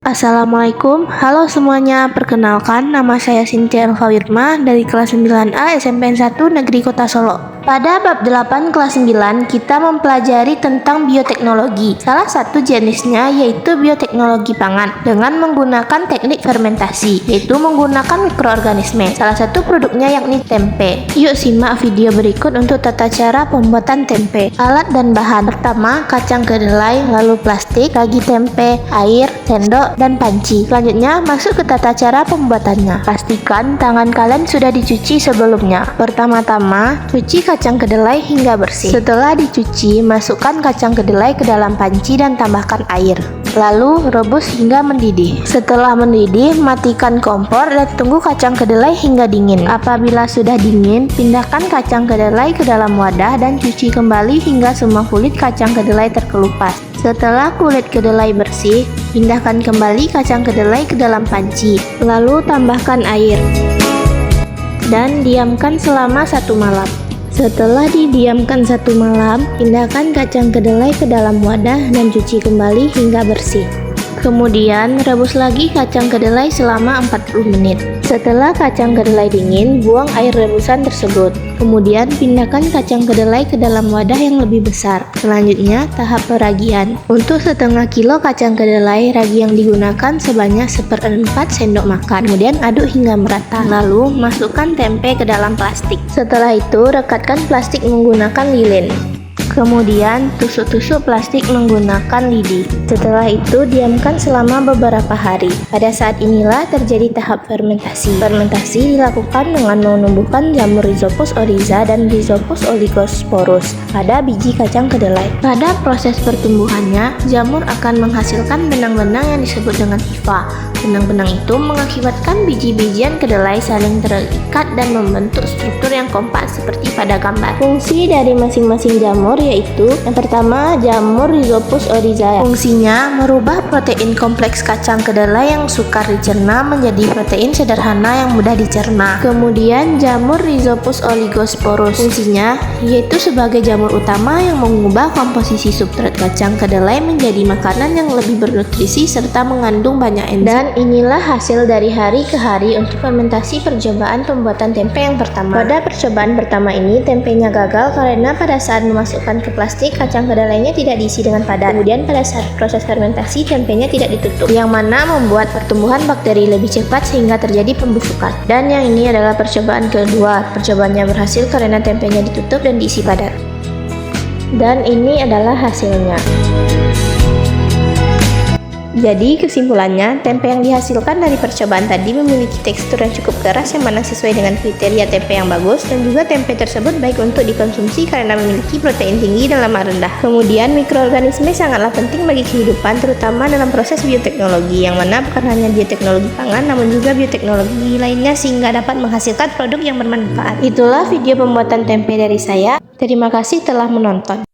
Assalamualaikum, halo semuanya, perkenalkan nama saya Cynthia Elva Wirma dari kelas 9A SMPN 1 Negeri Kota Solo. Pada bab 8 kelas 9 kita mempelajari tentang bioteknologi. Salah satu jenisnya yaitu bioteknologi pangan dengan menggunakan teknik fermentasi, yaitu menggunakan mikroorganisme. Salah satu produknya yakni tempe. Yuk simak video berikut untuk tata cara pembuatan tempe. Alat dan bahan: pertama, kacang kedelai, lalu plastik, ragi tempe, air, sendok, dan panci. Selanjutnya, masuk ke tata cara pembuatannya. Pastikan tangan kalian sudah dicuci sebelumnya. Pertama-tama, cuci kacang kedelai hingga bersih. Setelah dicuci, masukkan kacang kedelai ke dalam panci dan tambahkan air. Lalu, rebus hingga mendidih. Setelah mendidih, matikan kompor dan tunggu kacang kedelai hingga dingin. Apabila sudah dingin, pindahkan kacang kedelai ke dalam wadah dan cuci kembali hingga semua kulit kacang kedelai terkelupas. Setelah kulit kedelai bersih, pindahkan kembali kacang kedelai ke dalam panci. Lalu tambahkan air dan diamkan selama 1 malam. Setelah didiamkan 1 malam, pindahkan kacang kedelai ke dalam wadah dan cuci kembali hingga bersih. Kemudian, rebus lagi kacang kedelai selama 40 menit. Setelah kacang kedelai dingin, buang air rebusan tersebut. Kemudian, pindahkan kacang kedelai ke dalam wadah yang lebih besar. Selanjutnya, tahap peragian. Untuk setengah kilo kacang kedelai, ragi yang digunakan sebanyak 1/4 sendok makan. Kemudian, aduk hingga merata. Lalu, masukkan tempe ke dalam plastik. Setelah itu, rekatkan plastik menggunakan lilin. Kemudian, tusuk-tusuk plastik menggunakan lidi. Setelah itu, diamkan selama beberapa hari. Pada saat inilah terjadi tahap fermentasi. Fermentasi dilakukan dengan menumbuhkan jamur Rhizopus oryza dan Rhizopus oligosporus pada biji kacang kedelai. Pada proses pertumbuhannya, jamur akan menghasilkan benang-benang yang disebut dengan hifa. Benang-benang itu mengakibatkan biji-bijian kedelai saling terikat dan membentuk struktur yang kompak seperti pada gambar. Fungsi dari masing-masing jamur yaitu: yang pertama, jamur Rhizopus oryza. Fungsinya merubah protein kompleks kacang kedelai yang sukar dicerna menjadi protein sederhana yang mudah dicerna. Kemudian, jamur Rhizopus oligosporus. Fungsinya yaitu sebagai jamur utama yang mengubah komposisi substrat kacang kedelai menjadi makanan yang lebih bernutrisi serta mengandung banyak enzim. Dan inilah hasil dari hari ke hari untuk fermentasi percobaan pembuatan tempe yang pertama. Pada percobaan pertama ini, tempenya gagal karena pada saat memasukkan ke plastik, kacang kedelainya tidak diisi dengan padat. Kemudian pada saat proses fermentasi, tempenya tidak ditutup, yang mana membuat pertumbuhan bakteri lebih cepat sehingga terjadi pembusukan. Dan yang ini adalah percobaan kedua. Percobaannya berhasil karena tempenya ditutup dan diisi padat. Dan ini adalah hasilnya. Jadi kesimpulannya, tempe yang dihasilkan dari percobaan tadi memiliki tekstur yang cukup keras yang mana sesuai dengan kriteria tempe yang bagus, dan juga tempe tersebut baik untuk dikonsumsi karena memiliki protein tinggi dan lemak rendah. Kemudian mikroorganisme sangatlah penting bagi kehidupan, terutama dalam proses bioteknologi, yang mana bukan hanya bioteknologi pangan namun juga bioteknologi lainnya sehingga dapat menghasilkan produk yang bermanfaat. Itulah video pembuatan tempe dari saya. Terima kasih telah menonton.